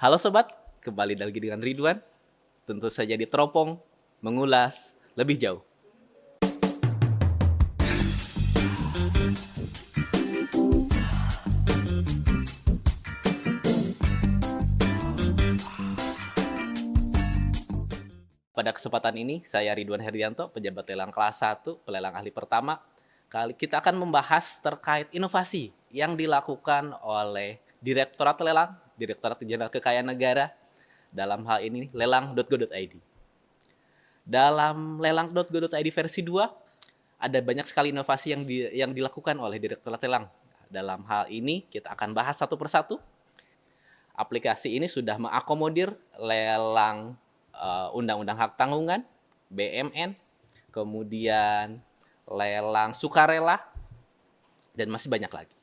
Halo sobat, kembali lagi dengan Ridwan. Tentu saja di Teropong mengulas lebih jauh. Pada kesempatan ini, saya Ridwan Herdianto, pejabat lelang kelas 1, pelelang ahli pertama. Kali kita akan membahas terkait inovasi yang dilakukan oleh Direktorat Lelang, Direktorat Jenderal Kekayaan Negara, dalam hal ini lelang.go.id. Dalam lelang.go.id versi 2, ada banyak sekali inovasi yang dilakukan oleh Direktorat Lelang. Dalam hal ini, kita akan bahas satu persatu. Aplikasi ini sudah mengakomodir lelang undang-undang hak tanggungan, BMN, kemudian lelang sukarela, dan masih banyak lagi.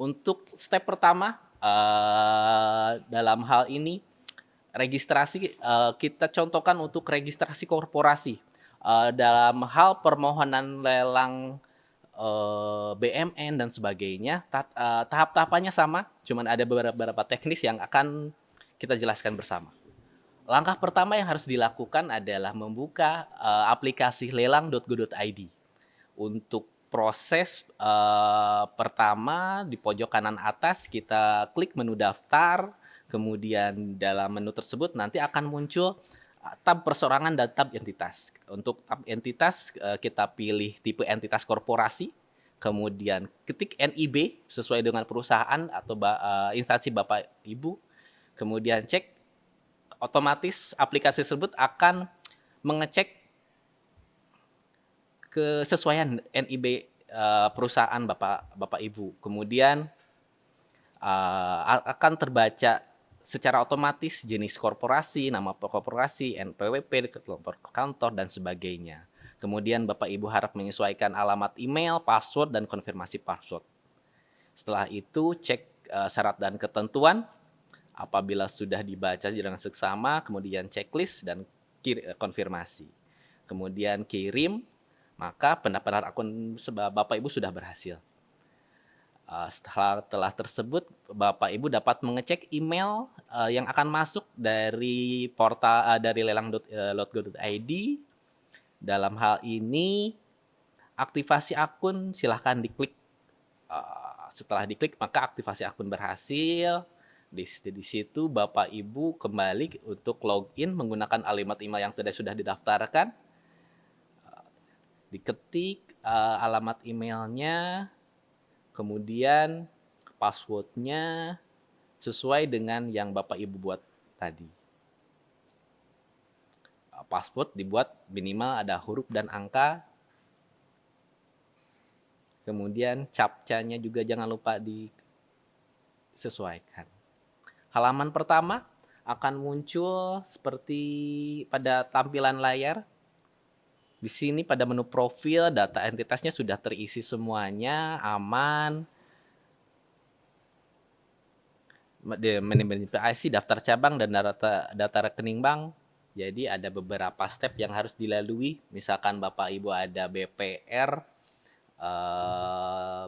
Untuk step pertama, dalam hal ini, registrasi kita contohkan untuk registrasi korporasi. Dalam hal permohonan lelang BMN dan sebagainya, tahap-tahapannya sama, cuman ada beberapa teknis yang akan kita jelaskan bersama. Langkah pertama yang harus dilakukan adalah membuka aplikasi lelang.go.id. Untuk proses pertama di pojok kanan atas kita klik menu daftar, kemudian dalam menu tersebut nanti akan muncul tab perseorangan dan tab entitas. Untuk tab entitas kita pilih tipe entitas korporasi, kemudian ketik NIB sesuai dengan perusahaan atau instansi Bapak Ibu, kemudian cek, otomatis aplikasi tersebut akan mengecek kesesuaian NIB perusahaan Bapak Ibu. Kemudian akan terbaca secara otomatis jenis korporasi, nama korporasi, NPWP, nomor kantor, dan sebagainya. Kemudian Bapak Ibu harap menyesuaikan alamat email, password, dan konfirmasi password. Setelah itu cek syarat dan ketentuan. Apabila sudah dibaca dengan seksama, kemudian checklist dan konfirmasi. Kemudian kirim, maka pendaftaran akun Bapak Ibu sudah berhasil. Setelah tersebut, Bapak Ibu dapat mengecek email yang akan masuk dari portal dari lelang.go.id. Dalam hal ini, aktivasi akun silahkan diklik. Setelah diklik, maka aktivasi akun berhasil. Di situ Bapak Ibu kembali untuk login menggunakan alamat email yang sudah didaftarkan. Diketik alamat emailnya, kemudian passwordnya sesuai dengan yang Bapak Ibu buat tadi. Password dibuat minimal ada huruf dan angka. Kemudian captcha-nya juga jangan lupa disesuaikan. Halaman pertama akan muncul seperti pada tampilan layar. Di sini pada menu profil, data entitasnya sudah terisi semuanya, aman. Manajemen IC, daftar cabang, dan data rekening bank. Jadi ada beberapa step yang harus dilalui. Misalkan Bapak Ibu ada BPR,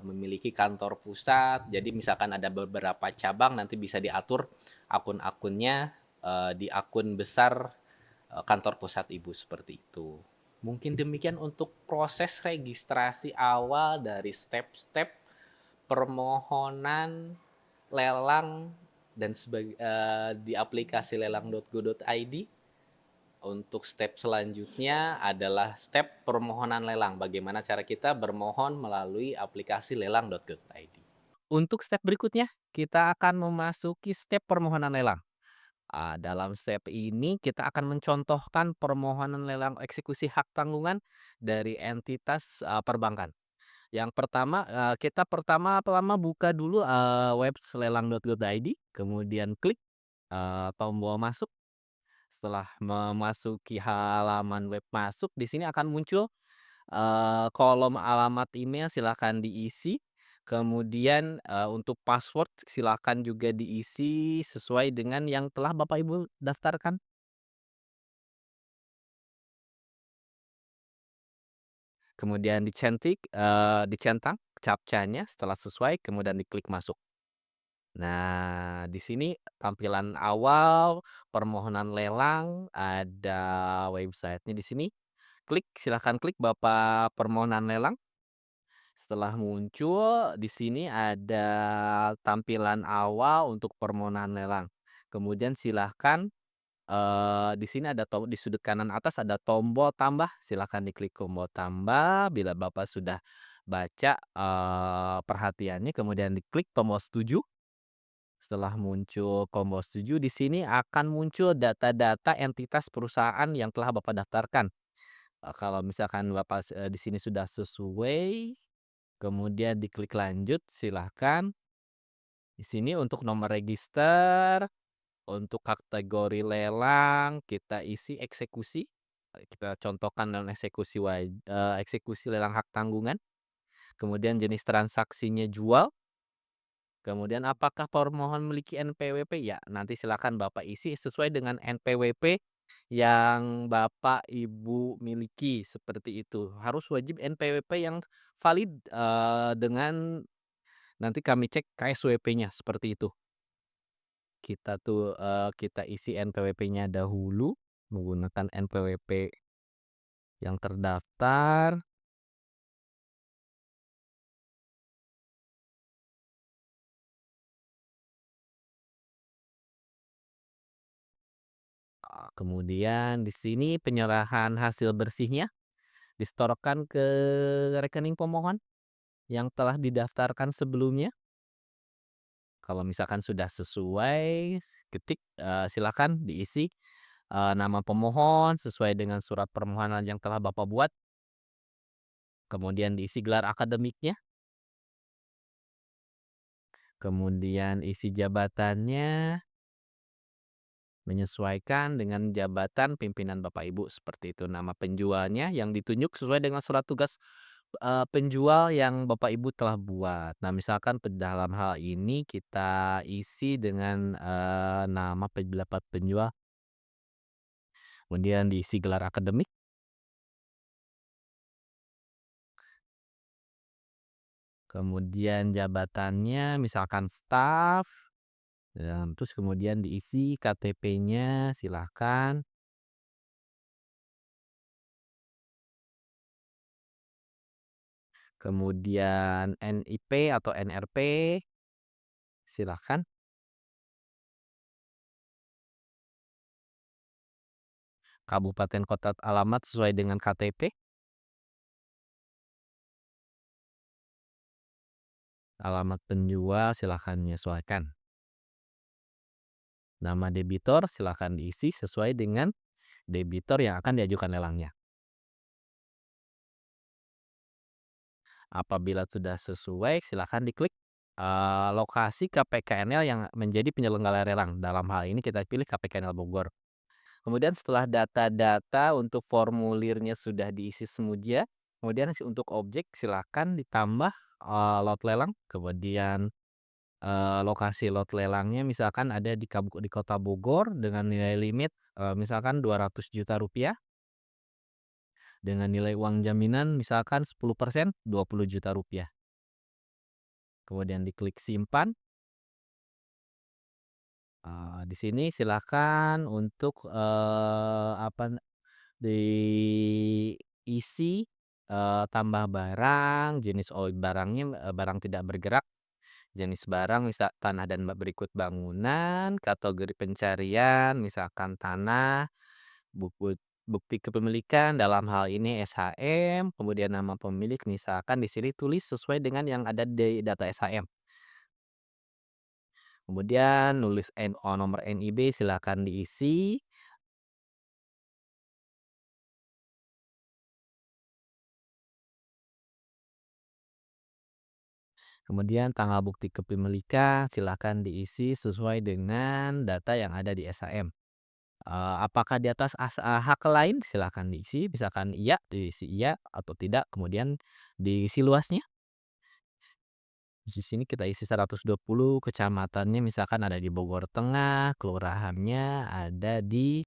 memiliki kantor pusat. Jadi misalkan ada beberapa cabang, nanti bisa diatur akun-akunnya di akun besar kantor pusat Ibu, seperti itu. Mungkin demikian untuk proses registrasi awal dari step-step permohonan lelang dan di aplikasi lelang.go.id. Untuk step selanjutnya adalah step permohonan lelang. Bagaimana cara kita bermohon melalui aplikasi lelang.go.id. Untuk step berikutnya, kita akan memasuki step permohonan lelang. Dalam step ini kita akan mencontohkan permohonan lelang eksekusi hak tanggungan dari entitas perbankan. Yang pertama, kita pertama buka dulu webs lelang.go.id, kemudian klik tombol masuk. Setelah memasuki halaman web masuk, di sini akan muncul kolom alamat email, silakan diisi. Kemudian untuk password silakan juga diisi sesuai dengan yang telah Bapak Ibu daftarkan. Kemudian dicentang captcha-nya, setelah sesuai kemudian diklik masuk. Nah, di sini tampilan awal permohonan lelang, ada websitenya di sini. Silahkan klik Bapak permohonan lelang. Setelah muncul, di sini ada tampilan awal untuk permohonan lelang. Kemudian silahkan, di sini ada di sudut kanan atas ada tombol tambah, silahkan diklik tombol tambah. Bila Bapak sudah baca, perhatiannya, kemudian diklik tombol setuju. Setelah muncul tombol setuju, di sini akan muncul data-data entitas perusahaan yang telah Bapak daftarkan. Kalau misalkan Bapak, di sini sudah sesuai, kemudian diklik lanjut, silahkan. Di sini untuk nomor register, untuk kategori lelang, kita isi eksekusi. Kita contohkan dalam eksekusi lelang hak tanggungan. Kemudian jenis transaksinya jual. Kemudian apakah permohon memiliki NPWP? Ya, nanti silakan Bapak isi sesuai dengan NPWP yang Bapak Ibu miliki, seperti itu. Harus wajib NPWP yang valid, dengan nanti kami cek KSWP-nya, seperti itu. Kita isi NPWP-nya dahulu menggunakan NPWP yang terdaftar. Kemudian di sini penyerahan hasil bersihnya disetorkan ke rekening pemohon yang telah didaftarkan sebelumnya. Kalau misalkan sudah sesuai, ketik, silakan diisi, nama pemohon sesuai dengan surat permohonan yang telah Bapak buat, kemudian diisi gelar akademiknya, kemudian isi jabatannya menyesuaikan dengan jabatan pimpinan Bapak Ibu, seperti itu. Nama penjualnya yang ditunjuk sesuai dengan surat tugas, penjual yang Bapak Ibu telah buat. Nah, misalkan dalam hal ini kita isi dengan, nama pendapat penjual, kemudian diisi gelar akademik, kemudian jabatannya misalkan staf, terus kemudian diisi KTP-nya silahkan, kemudian NIP atau NRP silahkan, kabupaten kota alamat sesuai dengan KTP, alamat penjual silahkan menyesuaikan. Nama debitur silahkan diisi sesuai dengan debitur yang akan diajukan lelangnya. Apabila sudah sesuai, silahkan diklik, lokasi KPKNL yang menjadi penyelenggara lelang. Dalam hal ini kita pilih KPKNL Bogor. Kemudian setelah data-data untuk formulirnya sudah diisi semua, kemudian untuk objek silahkan ditambah, lot lelang, kemudian, lokasi lot lelangnya misalkan ada di Kota Bogor dengan nilai limit, misalkan Rp200.000.000 dengan nilai uang jaminan misalkan 10% Rp20.000.000. Kemudian diklik simpan. Di sini silakan untuk, diisi, tambah barang, jenis barangnya, barang tidak bergerak, jenis barang tanah dan berikut bangunan, kategori pencarian misalkan tanah, bukti kepemilikan dalam hal ini SHM, kemudian nama pemilik misalkan di sini tulis sesuai dengan yang ada di data SHM. Kemudian nulis nomor NIB silakan diisi, kemudian tanggal bukti kepemilikan silakan diisi sesuai dengan data yang ada di SHM. Apakah di atas hak lain silakan diisi, misalkan iya, diisi iya atau tidak, kemudian diisi luasnya. Di sini kita isi 120, kecamatannya misalkan ada di Bogor Tengah, kelurahannya ada di,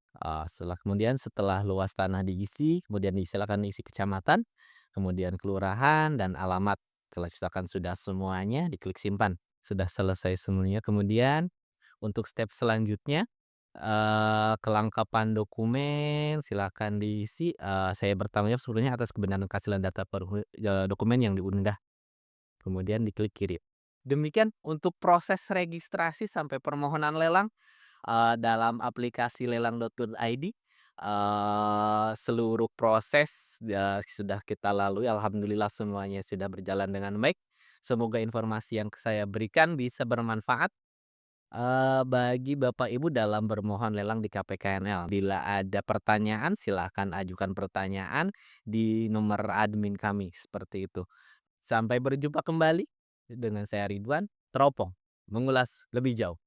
setelah luas tanah diisi, kemudian silakan isi kecamatan, kemudian kelurahan dan alamat. Kalau misalkan sudah semuanya diklik simpan. sudah selesai semuanya. Kemudian untuk step selanjutnya, kelengkapan dokumen silakan diisi, saya bertanggung jawab sebenarnya atas kebenaran keasilan data dokumen yang diunggah, kemudian diklik kirim. Demikian untuk proses registrasi sampai permohonan lelang, dalam aplikasi lelang.go.id, seluruh proses sudah kita lalui, alhamdulillah semuanya sudah berjalan dengan baik. Semoga informasi yang saya berikan bisa bermanfaat bagi Bapak Ibu dalam bermohon lelang di KPKNL. Bila ada pertanyaan silakan ajukan pertanyaan di nomor admin kami, seperti itu. Sampai berjumpa kembali dengan saya Ridwan, teropong mengulas lebih jauh.